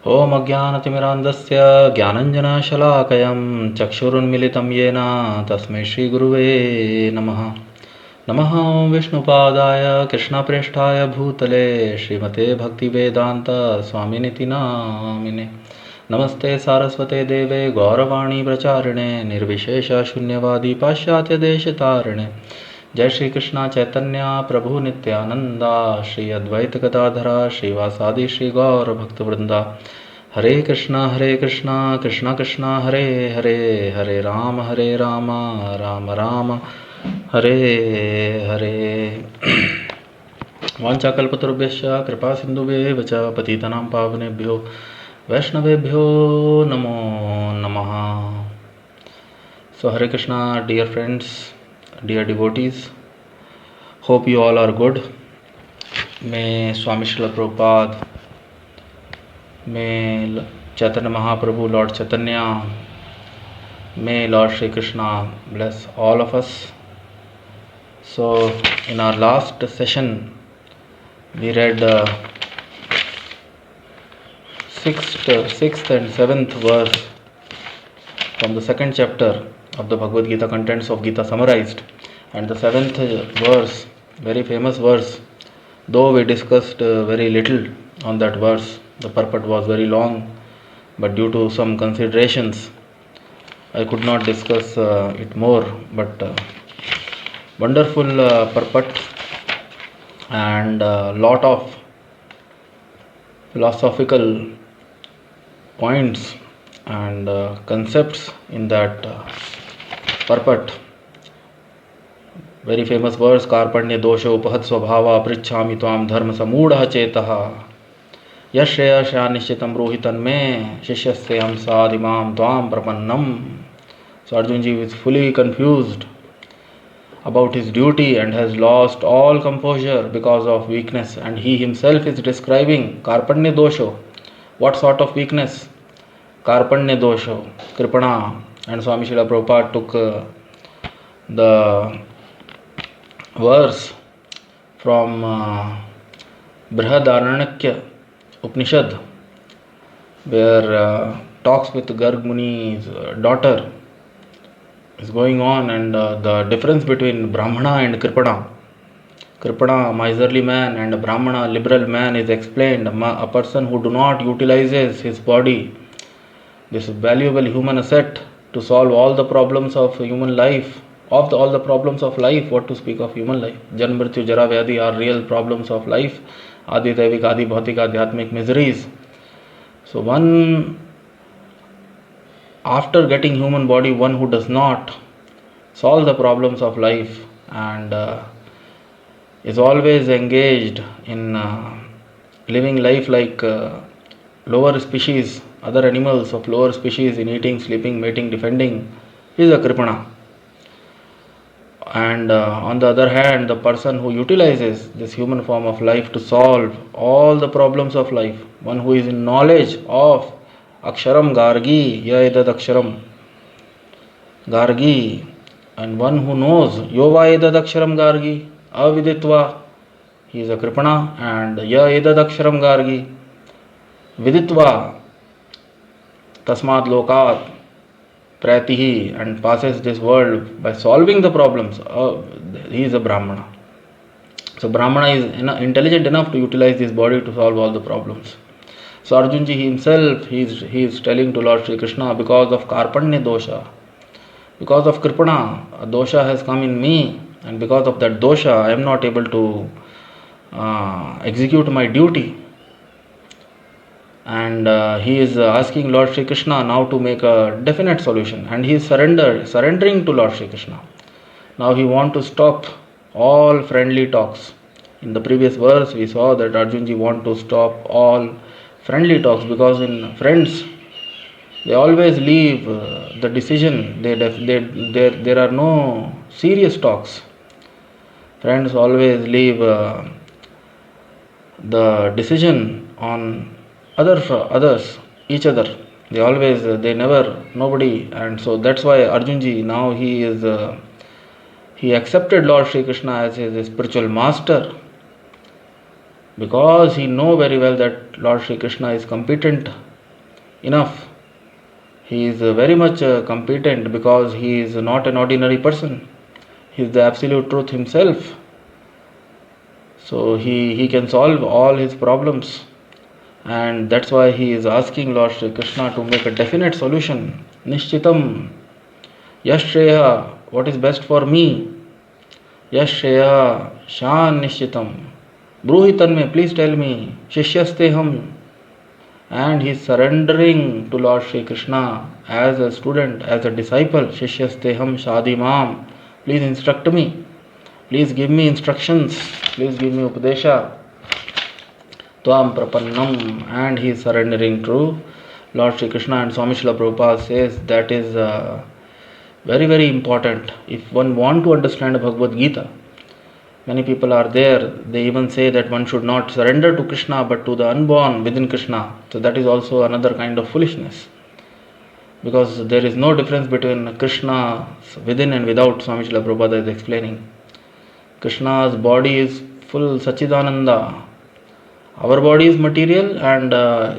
ॐ अज्ञानतिमिरान्धस्य ज्ञानञ्जनशलाकयं चक्षुरुन्मिलितं येन तस्मै श्रीगुरुवे नमः। नमः विष्णुपादाय कृष्णप्रेष्ठाय भूतले श्रीमते भक्तिवेदान्त स्वामिनिति नामिने। नमस्ते सारस्वते देवे गौरवाणी प्रचारिणे निर्विशेषशून्यवादी पाश्चात्यदेशतारिणे। जय श्री कृष्ण चैतन्य प्रभु नित्यानंदा श्री अद्वैत गदाधरा श्रीवासादि श्री गौर भक्तवृंदा। हरे कृष्णा कृष्णा कृष्णा हरे हरे, हरे राम राम राम हरे हरे। वाञ्छाकल्पतरुभ्यश्च कृपा सिन्धुभ्येव च पतितानां पावनेभ्यो वैष्णवेभ्यो नमो नमः। So Hare Krishna, dear friends, dear devotees, hope you all are good. May Swami Srila Prabhupada, may Chaitanya Mahaprabhu, Lord Chaitanya, may Lord Shri Krishna bless all of us. So in our last session, we read sixth and seventh verse from the second chapter of the Bhagavad Gita, contents of Gita summarized, and the seventh verse, very famous verse, though we discussed very little on that verse, the purport was very long, but due to some considerations I could not discuss it more, but wonderful purport and lot of philosophical points and concepts in that purport. Very famous verse, कार्पण्य दोषो उपहत स्वभावा पृच्छामि त्वाम धर्म समूढ़ चेतः यश्रेयस्या निश्चितं ब्रूहि तन्मे शिष्यस्य हम साधिमाम त्वाम प्रपन्नम. So Arjun ji is fully confused about his duty and has lost all composure because of weakness, and he himself is describing karpanya dosho. What sort of weakness? Karpanya dosho, kripana. And Swami Srila Prabhupada took the verse from Brihadaranyaka Upanishad, where talks with Garg Muni's daughter is going on, and the difference between Brahmana and Kripana. Kripana, miserly man, and Brahmana, liberal man, is explained. A person who do not utilizes his body, this valuable human asset, to solve all the problems of human life, all the problems of life, what to speak of human life. Janma, Mrityu, Jara, Vyadhi are real problems of life. Adi Daivik, Adi Bhautik, Adhyatmik miseries. So one, after getting human body, one who does not solve the problems of life and is always engaged in living life like lower species, other animals of lower species, in eating, sleeping, mating, defending, is a kripana. And on the other hand, the person who utilizes this human form of life to solve all the problems of life, one who is in knowledge of aksharam gargi, yaedad aksharam gargi, and one who knows yova edad aksharam gargi aviditva, he is a kripana. And ya edad aksharam gargi viditva tasmad lokat pratihi, and passes this world by solving the problems, he is a brahmana. So brahmana is intelligent enough to utilize this body to solve all the problems. So Arjunji himself, he is telling to Lord Shri Krishna, because of karpanya dosha, because of kripana, a dosha has come in me, and because of that dosha I am not able to execute my duty. And he is asking Lord Shri Krishna now to make a definite solution, and he is surrendering to Lord Shri Krishna. Now he wants to stop all friendly talks. In the previous verse we saw that Arjunji want to stop all friendly talks, because in friends they always leave the decision. There are no serious talks. Friends always leave the decision on others, each other. They never, nobody. And so that's why Arjunji now he accepted Lord Shri Krishna as his spiritual master, because he know very well that Lord Shri Krishna is competent enough. He is very much competent because he is not an ordinary person. He is the absolute truth himself. So he can solve all his problems. And that's why he is asking Lord Shri Krishna to make a definite solution. Nishchitam, Yashreya, what is best for me? Yashreya, Shan Nishchitam. Bruhitanme, please tell me. Shishyasteham. And he is surrendering to Lord Shri Krishna as a student, as a disciple. Shishyasteham Shadimam. Please instruct me. Please give me instructions. Please give me Upadesha. Tvam Prapannam. And he is surrendering to Lord Shri Krishna. And Swami Srila Prabhupada says that is very, very important. If one want to understand Bhagavad Gita, many people are there, they even say that one should not surrender to Krishna but to the unborn within Krishna. So that is also another kind of foolishness. Because there is no difference between Krishna within and without, Swami Srila Prabhupada is explaining. Krishna's body is full Sachidananda. Our body is material and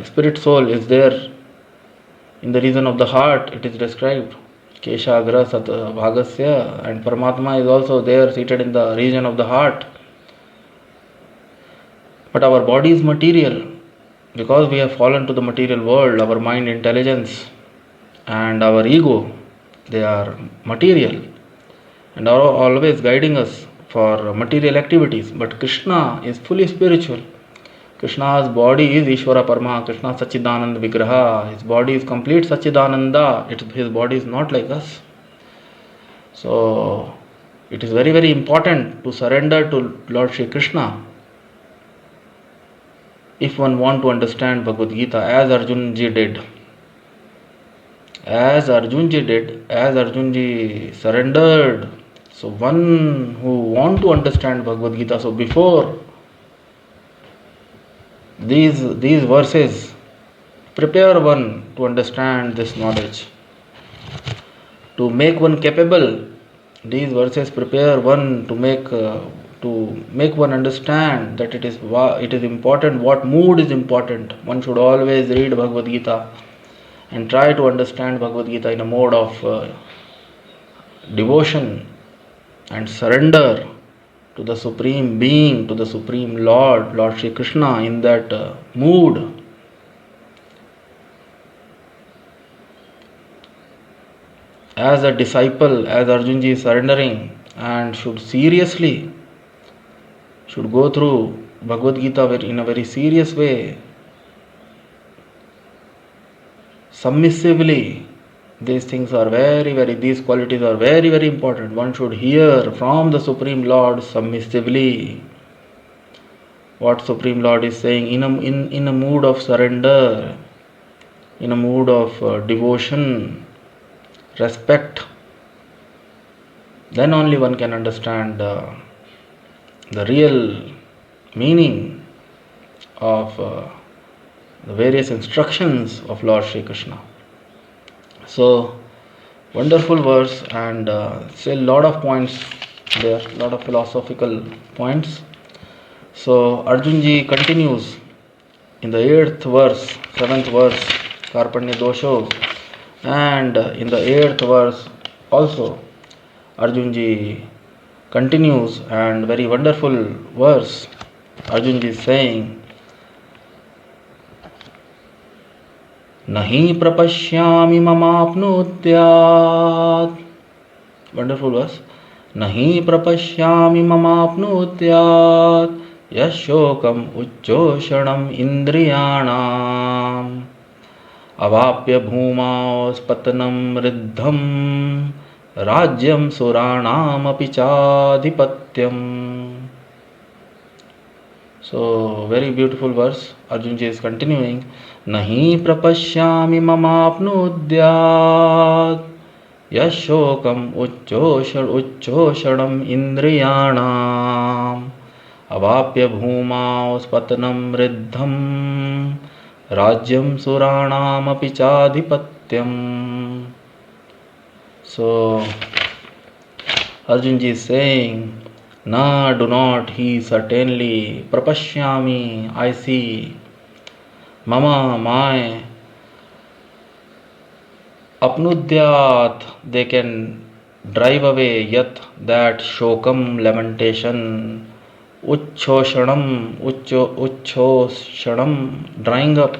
spirit soul is there in the region of the heart, it is described. Keshagra Sat Bhagasya, and Paramatma is also there seated in the region of the heart. But our body is material because we have fallen to the material world. Our mind, intelligence and our ego, they are material and are always guiding us for material activities. But Krishna is fully spiritual. Krishna's body is Ishvara Parama, Krishna Sachidanand Vigraha. His body is complete Sachidananda. His body is not like us. So it is very, very important to surrender to Lord Shri Krishna if one want to understand Bhagavad Gita as Arjunji did. As Arjunji surrendered. So one who want to understand Bhagavad Gita, so before these verses prepare one to understand this knowledge, to make one capable. These verses prepare one to make one understand that it is important, what mood is important. One should always read Bhagavad Gita and try to understand Bhagavad Gita in a mode of devotion and surrender to the Supreme Being, to the Supreme Lord, Lord Shri Krishna, in that mood. As a disciple, as Arjunji is surrendering and should go through Bhagavad Gita in a very serious way, submissively. These things are these qualities are very, very important. One should hear from the Supreme Lord submissively what Supreme Lord is saying in a mood of surrender, in a mood of devotion, respect. Then only one can understand the real meaning of the various instructions of Lord Shri Krishna. So, wonderful verse, and still a lot of points there, a lot of philosophical points. So, Arjunji continues in the 8th verse, 7th verse, Karpanya Dosho, and in the 8th verse also, Arjunji continues, and very wonderful verse. Arjunji is saying, Nahi prapashyami mamapnodhyat. Wonderful verse. Nahi prapashyami mamapnodhyat yashokam uchchoshanam indriyanam avapya bhumaos patnam riddham rajyam suranam apichadhipatyam. So, very beautiful verse. Arjunji is continuing. Nahi prapashyami mamapnodhyat yashokam uchchoshanam indriyanam avapya bhumaos patnam riddham rajyam suranam apichadhipatyam. So, Arjunji is saying, Na, do not, he certainly, prapashyami, I see, mama, my, apnudyat, they can drive away yat, that shokam, lamentation, uchchoshanam, drying up,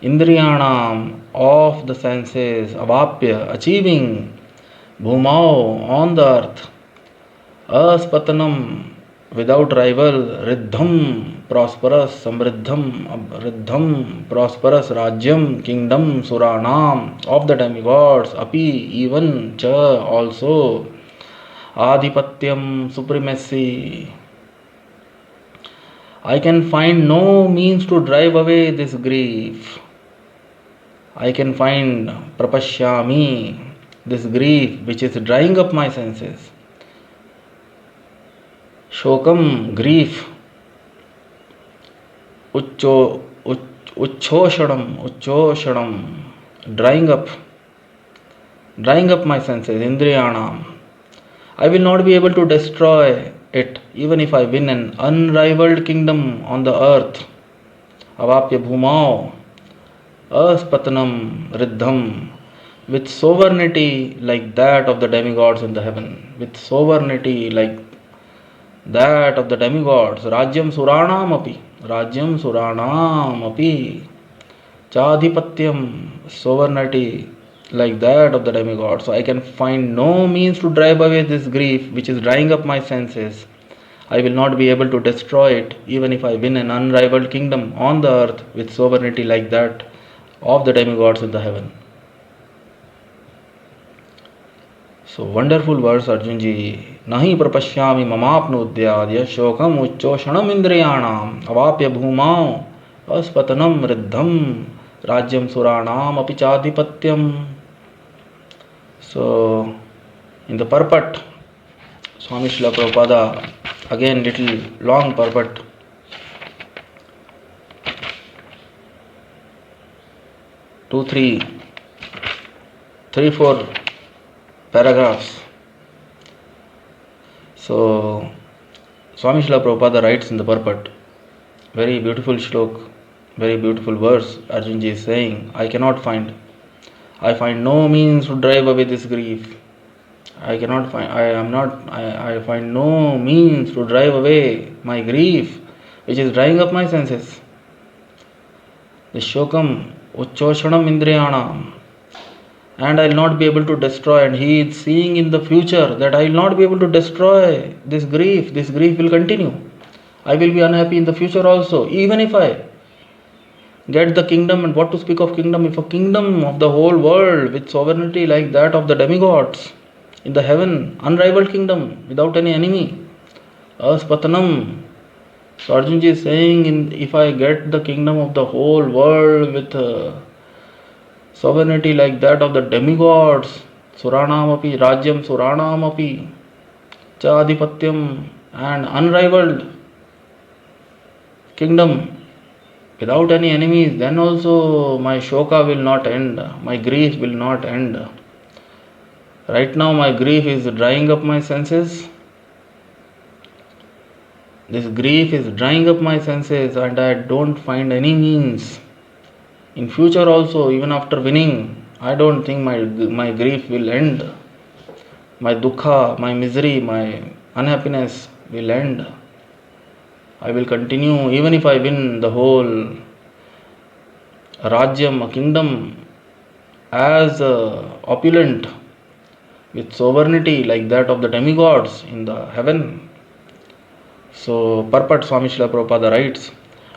indriyanam, of the senses, avapya, achieving, bhumao, on the earth, aspatanam, without rival, riddham, prosperous, riddham, prosperous, rajyam, kingdom, suranam, of the demigods, api, even, cha, also, adhipatyam, supremacy. I can find no means to drive away this grief. I can find prapashyami, this grief which is drying up my senses. Shokam, grief. Uchchoshanam, drying up my senses, indriyanam. I will not be able to destroy it even if I win an unrivaled kingdom on the earth. Avapya bhumao, aspatanam, riddham, with sovereignty like that of the demigods in the heaven, with sovereignty like that of the demigods, Rajyam Suranam api, Chadhipatyam, sovereignty like that of the demigods. So I can find no means to drive away this grief which is drying up my senses. I will not be able to destroy it even if I win an unrivaled kingdom on the earth with sovereignty like that of the demigods in the heaven. So wonderful verse, Arjunji. Nahi prapashyami mamapnudyadya shokam uchchoshanam indriyanam avapya bhumao aspatanam riddham rajyam suranam api chadhipatyam. So in the purport, Swami Srila Prabhupada, again little long purport. Three, four paragraphs. So Swami Srila Prabhupada writes in the purport, very beautiful shlok, very beautiful verse. Arjunji is saying, I find no means to drive away this grief. I find no means to drive away my grief, which is drying up my senses. The shokam, uchchoshanam indriyanam, and I will not be able to destroy. And he is seeing in the future that I will not be able to destroy this grief. This grief will continue. I will be unhappy in the future also, even if I get the kingdom. And what to speak of kingdom? If a kingdom of the whole world with sovereignty like that of the demigods in the heaven, unrivaled kingdom without any enemy, aspatanam. So Arjunji is saying, if I get the kingdom of the whole world with sovereignty like that of the demigods, Suranamapi, Rajyam Suranamapi, Chadhipatyam, and unrivaled kingdom without any enemies, then also my shoka will not end, my grief will not end. Right now my grief is drying up my senses. This grief is drying up my senses and I don't find any means. In future also, even after winning, I don't think my grief will end. My dukkha, my misery, my unhappiness will end. I will continue even if I win the whole Rajyam, a kingdom, as opulent with sovereignty like that of the demigods in the heaven. So purport, Swami Srila Prabhupada writes,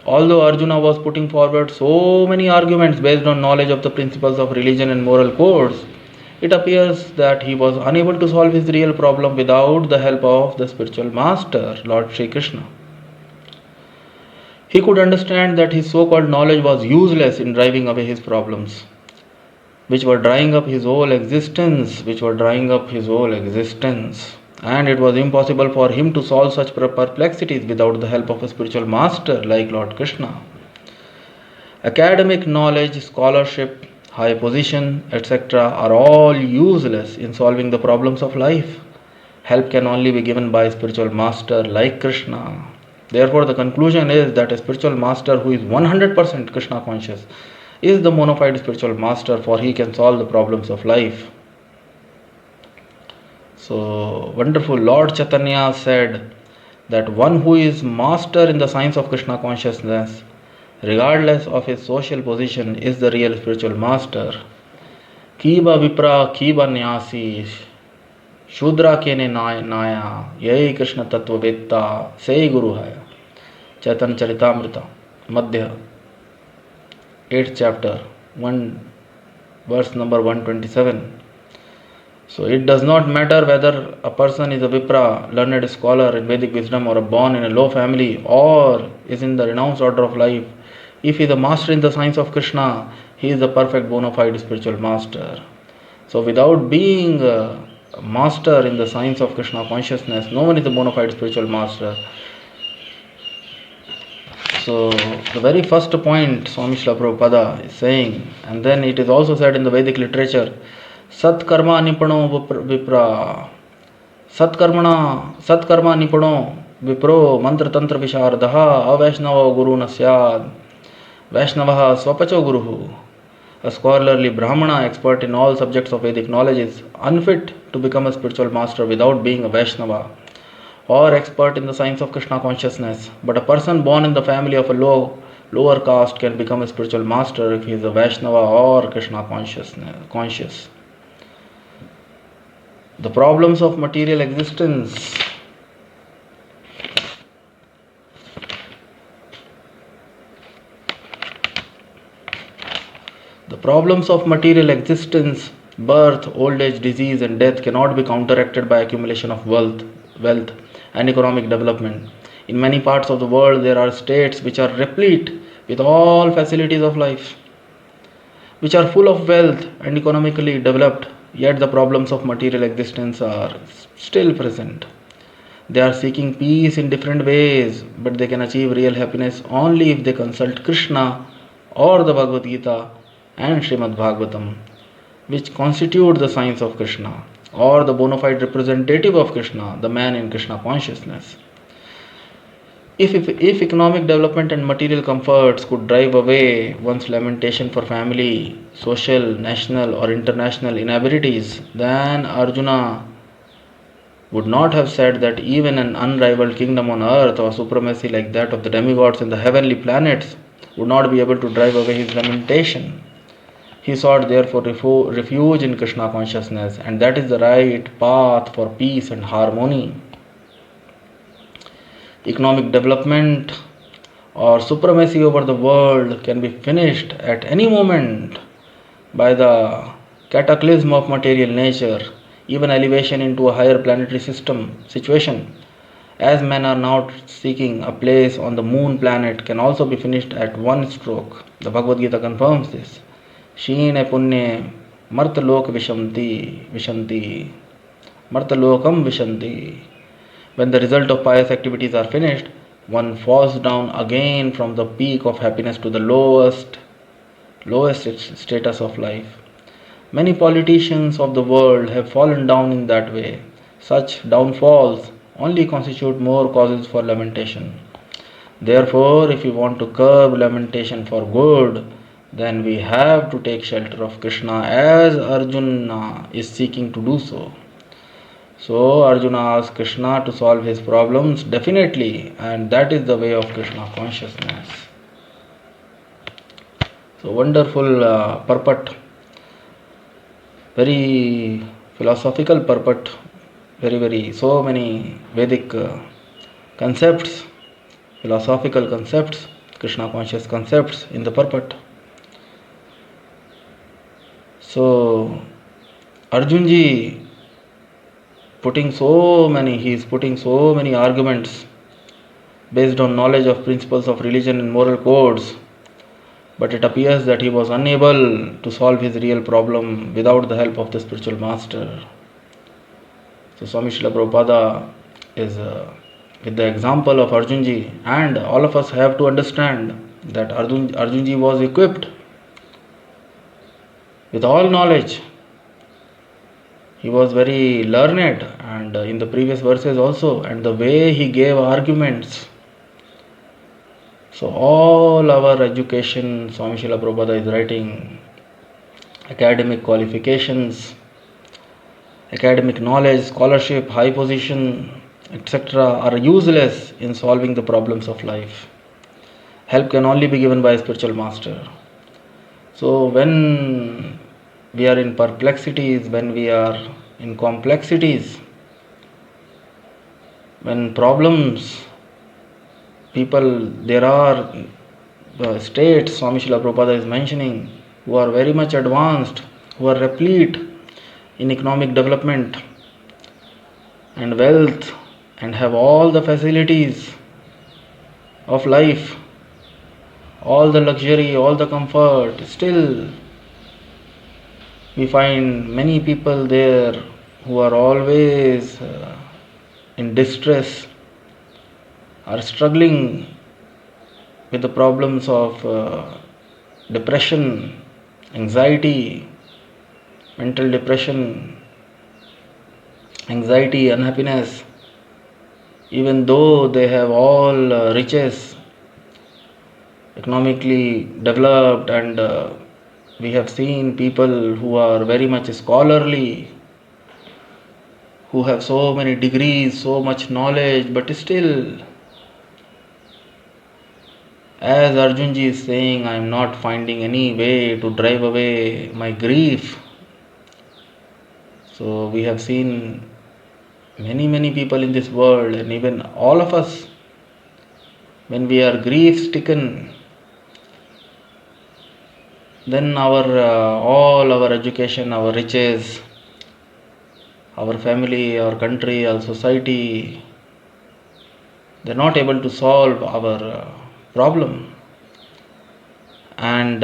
although Arjuna was putting forward so many arguments based on knowledge of the principles of religion and moral codes, it appears that he was unable to solve his real problem without the help of the spiritual master, Lord Sri Krishna. He could understand that his so-called knowledge was useless in driving away his problems, which were drying up his whole existence, and it was impossible for him to solve such perplexities without the help of a spiritual master like Lord Krishna. Academic knowledge, scholarship, high position, etc. are all useless in solving the problems of life. Help can only be given by a spiritual master like Krishna. Therefore, the conclusion is that a spiritual master who is 100% Krishna conscious is the bona fide spiritual master, for he can solve the problems of life. So wonderful. Lord Chaitanya said that one who is master in the science of Krishna consciousness, regardless of his social position, is the real spiritual master. Kiba Vipra, Kiba Nyasi, Shudra Kene Naya, Yai Krishna Tattva Vetta, Sei Guru Haya. Chaitanya Charitamrita, Madhya, 8th chapter, 1 verse number 127. So it does not matter whether a person is a Vipra, learned scholar in Vedic wisdom, or born in a low family, or is in the renounced order of life. If he is a master in the science of Krishna, he is the perfect bona fide spiritual master. So without being a master in the science of Krishna consciousness, no one is a bona fide spiritual master. So the very first point Swami Srila Prabhupada is saying, and then it is also said in the Vedic literature, Satkarma Nipano Vipra, Satkarma Nipano Vipro Mantra Tantra Vishardaha Avaishnava Guru Nasyad Vaishnavaha Swapacho Guruhu. A scholarly Brahmana expert in all subjects of Vedic knowledge is unfit to become a spiritual master without being a Vaishnava or expert in the science of Krishna consciousness. But a person born in the family of a lower caste can become a spiritual master if he is a Vaishnava or Krishna conscious. The problems of material existence. The problems of material existence, birth, old age, disease, and death cannot be counteracted by accumulation of wealth, and economic development. In many parts of the world, there are states which are replete with all facilities of life, which are full of wealth and economically developed, yet the problems of material existence are still present. They are seeking peace in different ways, but they can achieve real happiness only if they consult Krishna or the Bhagavad Gita and Srimad Bhagavatam, which constitute the science of Krishna, or the bona fide representative of Krishna, the man in Krishna consciousness. If economic development and material comforts could drive away one's lamentation for family, social, national, or international inabilities, then Arjuna would not have said that even an unrivaled kingdom on earth or supremacy like that of the demigods in the heavenly planets would not be able to drive away his lamentation. He sought therefore refuge in Krishna consciousness, and that is the right path for peace and harmony. Economic development or supremacy over the world can be finished at any moment by the cataclysm of material nature, even elevation into a higher planetary situation. As men are now seeking a place on the moon planet, can also be finished at one stroke. The Bhagavad Gita confirms this. Shine punye martalok vishanti martalokam vishanti. When the result of pious activities are finished, one falls down again from the peak of happiness to the lowest status of life. Many politicians of the world have fallen down in that way. Such downfalls only constitute more causes for lamentation. Therefore, if we want to curb lamentation for good, then we have to take shelter of Krishna as Arjuna is seeking to do so. So Arjuna asked Krishna to solve his problems definitely, and that is the way of Krishna consciousness. So wonderful purport, very philosophical purport, very so many Vedic concepts, philosophical concepts, Krishna conscious concepts in the purport. So Arjunji he is putting so many arguments based on knowledge of principles of religion and moral codes, but it appears that he was unable to solve his real problem without the help of the spiritual master. So Swami Srila Prabhupada is with the example of Arjunji, and all of us have to understand that Arjunji was equipped with all knowledge. He was very learned, and in the previous verses also, and the way he gave arguments So all our education, Swami Srila Prabhupada is writing, academic qualifications, academic knowledge, scholarship, high position, etc. are useless in solving the problems of life. Help can only be given by a spiritual master. So when we are in perplexities, when we are in complexities, when problems, people, there are states Swami Srila Prabhupada is mentioning who are very much advanced, who are replete in economic development and wealth and have all the facilities of life, all the luxury, all the comfort. Still, we find many people there who are always in distress, are struggling with the problems of depression, anxiety, mental depression, anxiety, unhappiness, even though they have all riches, economically developed, and we have seen people who are very much scholarly, who have so many degrees, so much knowledge, but still, as Arjunji is saying, I am not finding any way to drive away my grief. So we have seen many people in this world, and even all of us, when we are grief stricken, then our all our education, our riches, our family, our country, our society, they're not able to solve our problem. And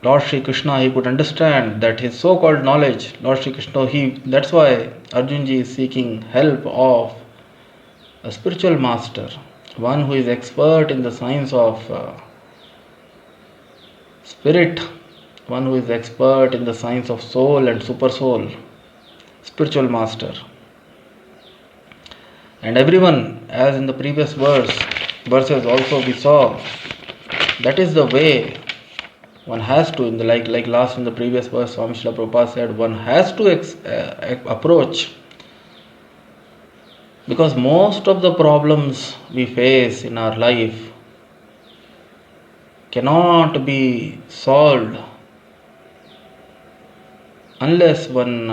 Lord Sri Krishna, he could understand that his so-called knowledge, Lord Sri Krishna, that's why Arjunji is seeking help of a spiritual master, one who is expert in the science of spirit, one who is expert in the science of soul and super soul, spiritual master. And everyone, as in the previous verses also we saw, that is the way one has to, in the like last in the previous verse, Swami Srila Prabhupada said, one has to approach, because most of the problems we face in our life cannot be solved unless one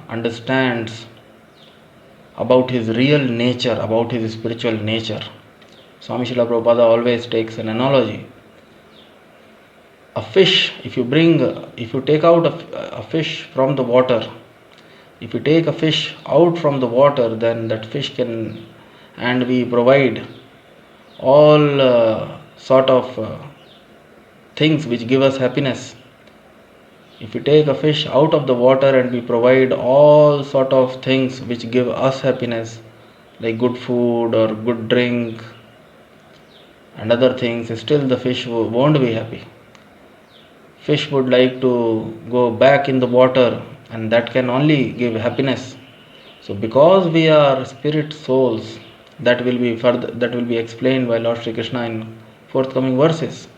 understands about his real nature, about his spiritual nature. Swami Srila Prabhupada always takes an analogy. A fish, if you take out a fish from the water, if you take a fish out from the water, then that fish can, and we provide all sort of things which give us happiness. If we take a fish out of the water and we provide all sort of things which give us happiness, like good food or good drink and other things, still the fish won't be happy. Fish would like to go back in the water, and that can only give happiness. So because we are spirit souls, that will be explained by Lord Sri Krishna in forthcoming verses.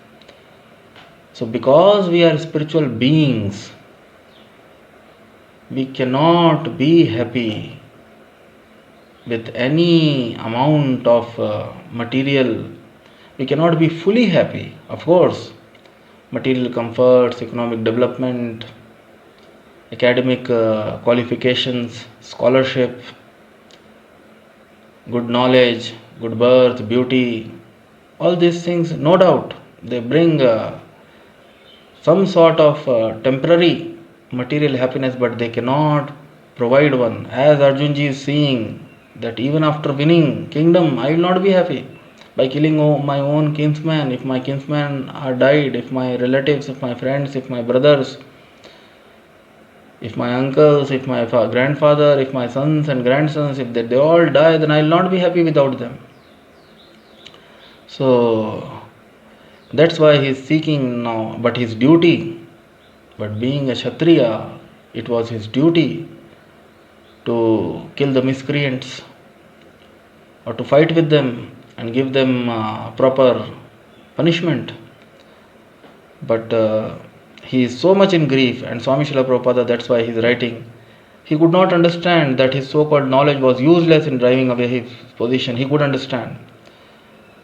So because we are spiritual beings, we cannot be happy with any amount of material. We cannot be fully happy. Of course, material comforts, economic development, academic qualifications, scholarship, good knowledge, good birth, beauty, all these things, no doubt, they bring some sort of temporary material happiness, but they cannot provide one. As Arjunji is seeing that even after winning kingdom, I will not be happy. By killing my own kinsman, if my kinsmen are died, if my relatives, if my friends, if my brothers, if my uncles, if my grandfather, if my sons and grandsons, if they all die, then I will not be happy without them. So that's why he is seeking now, but his duty, but being a Kshatriya, it was his duty to kill the miscreants or to fight with them. and give them proper punishment. But he is so much in grief, and Swami Srila Prabhupada, that's why he is writing. He could not understand that his so-called knowledge was useless in driving away his position. He could understand,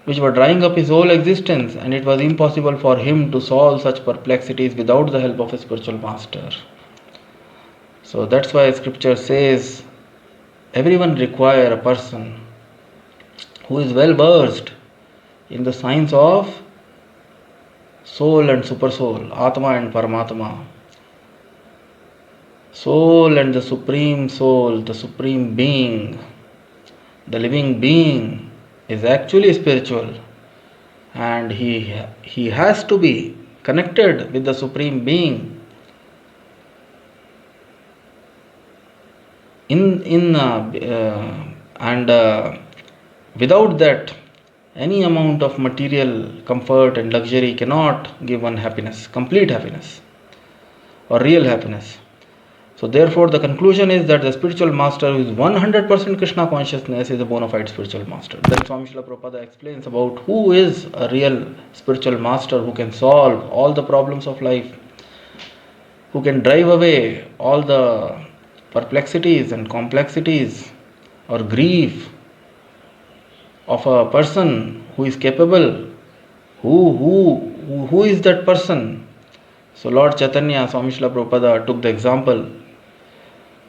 which were drying up his whole existence, and it was impossible for him to solve such perplexities without the help of a spiritual master. So that's why scripture says everyone require a person who is well versed in the science of soul and super soul, Atma and Paramatma. Soul and the supreme soul, the supreme being, the living being is actually spiritual, and he has to be connected with the supreme being. Without that, any amount of material comfort and luxury cannot give one happiness, complete happiness or real happiness. So therefore the conclusion is that the spiritual master who is 100% Krishna consciousness is a bona fide spiritual master. Then Swami Srila Prabhupada explains about who is a real spiritual master who can solve all the problems of life, who can drive away all the perplexities and complexities or grief of a person who is capable. Who is that person? So Lord Chaitanya, Swami Srila Prabhupada took the example,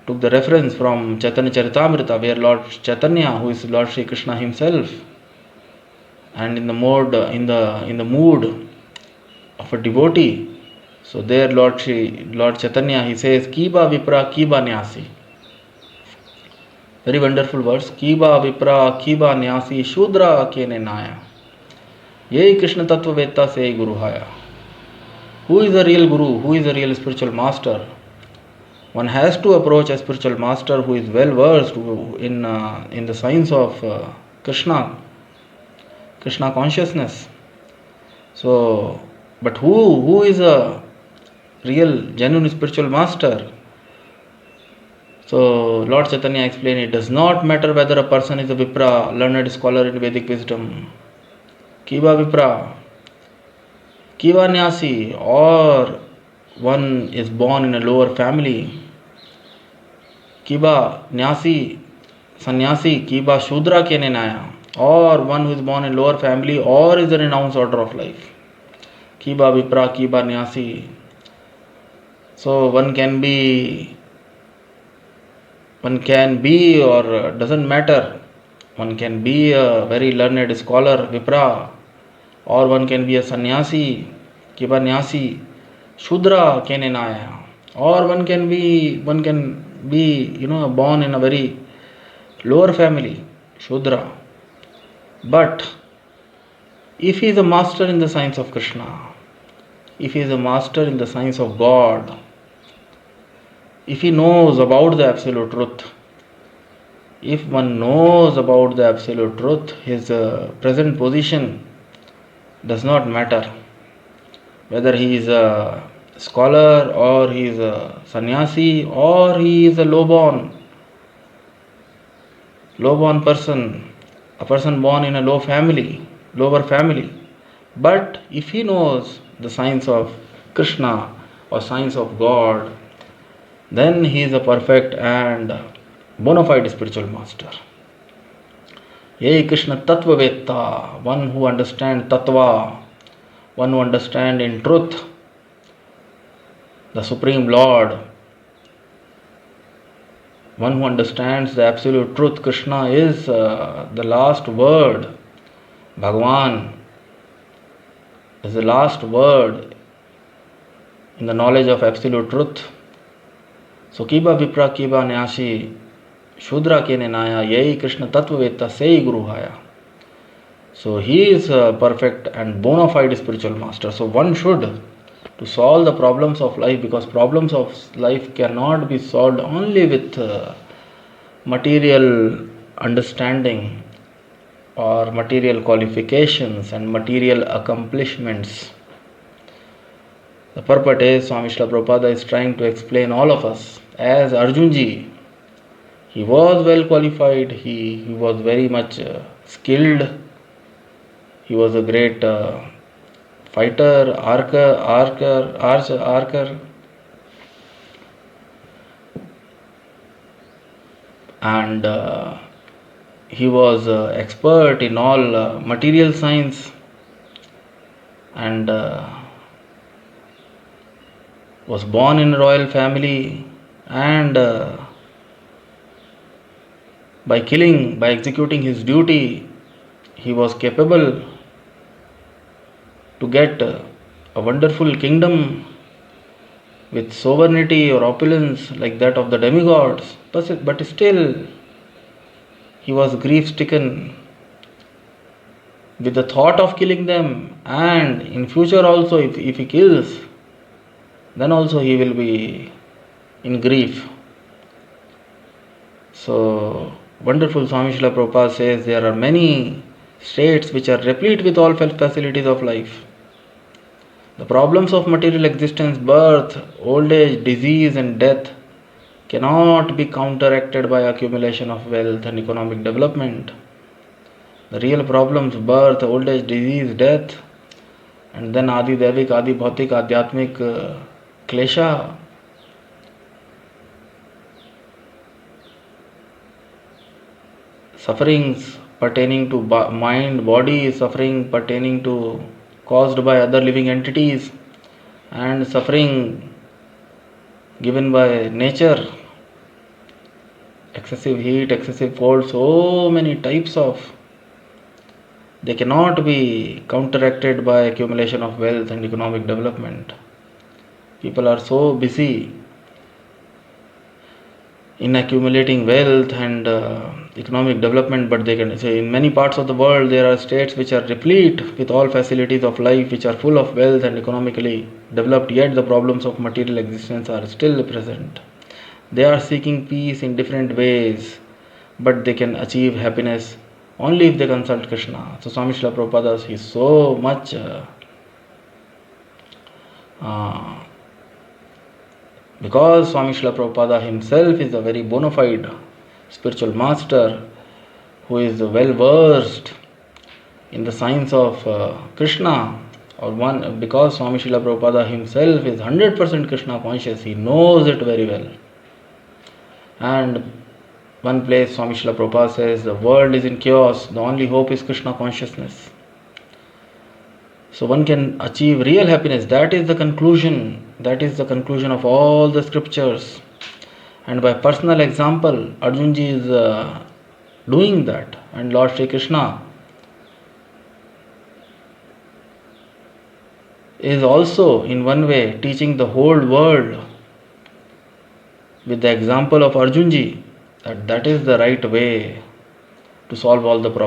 took the reference from Chaitanya Charitamrita, where Lord Chaitanya, who is Lord Sri Krishna himself, and in the mood of a devotee. So there Lord Chaitanya, he says, Kiba Vipra Kiba Nyasi. Very wonderful verse. Kiba Vipra Kiba Nyasi Shudra Kene Naya. Yei Krishna Tattva Vetta Se Guru Haya. Who is the real Guru? Who is the real spiritual master? One has to approach a spiritual master who is well versed in the science of Krishna consciousness. So, but who is a real, genuine spiritual master? So Lord Chaitanya explained, it does not matter whether a person is a Vipra, learned scholar in Vedic wisdom, Kiva Vipra, Kiva Nyasi, or one is born in a lower family, Kiva Nyasi, Sannyasi, Kiva Shudra Kene Naya, or one who is born in lower family or is a renounced order of life, Kiva Vipra, Kiva Nyasi. So one can be or doesn't matter. One can be a very learned scholar, Vipra, or one can be a sannyasi, Kibanyasi, Shudra Kenenaya, or one can be born in a very lower family, Shudra. But if he is a master in the science of Krishna, if he is a master in the science of God, if he knows about the absolute truth, if one knows about the absolute truth, his present position does not matter. Whether he is a scholar or he is a sannyasi or he is a low-born person, a person born in a lower family. But if he knows the science of Krishna or science of God, then he is a perfect and bona fide spiritual master. Yei Krishna Tattva Vetta, one who understands Tattva, one who understands in truth the Supreme Lord, one who understands the absolute truth. Krishna is the last word. Bhagwan is the last word in the knowledge of absolute truth. So Kiba Vipra Kiba Nyashi Shudra Kene Naya Yei Krishna Tattva Vetta Sei Guru Haya. So he is a perfect and bona fide spiritual master. So one should, to solve the problems of life, because problems of life cannot be solved only with material understanding or material qualifications and material accomplishments. The purport is, Swami Srila Prabhupada is trying to explain all of us. As Arjunji, he was well qualified, he was very much skilled He was a great fighter, archer, and he was expert in all material science, and was born in a royal family, and by executing his duty, he was capable to get a wonderful kingdom with sovereignty or opulence like that of the demigods. But still, he was grief stricken with the thought of killing them, and in future also, if he kills, then also he will be in grief. So, wonderful Swami Srila Prabhupada says there are many states which are replete with all facilities of life. The problems of material existence, birth, old age, disease, and death cannot be counteracted by accumulation of wealth and economic development. The real problems, birth, old age, disease, death, and then Adi Devik, Adi Bhautik, Adhyatmik Klesha, sufferings pertaining to mind, body, suffering pertaining to caused by other living entities, and suffering given by nature, excessive heat, excessive cold, so many types of, they cannot be counteracted by accumulation of wealth and economic development. People are so busy in accumulating wealth and economic development, but they can say in many parts of the world there are states which are replete with all facilities of life, which are full of wealth and economically developed, yet the problems of material existence are still present. They are seeking peace in different ways, but they can achieve happiness only if they consult Krishna. So Swami Srila Prabhupada is so much because Swami Srila Prabhupada himself is a very bona fide spiritual master who is well versed in the science of Krishna, because Swami Srila Prabhupada himself is 100% Krishna conscious, he knows it very well. And one place Swami Srila Prabhupada says, the world is in chaos, the only hope is Krishna consciousness. So one can achieve real happiness. That is the conclusion. That is the conclusion of all the scriptures. And by personal example, Arjunji is doing that. And Lord Sri Krishna is also in one way teaching the whole world with the example of Arjunji that is the right way to solve all the problems.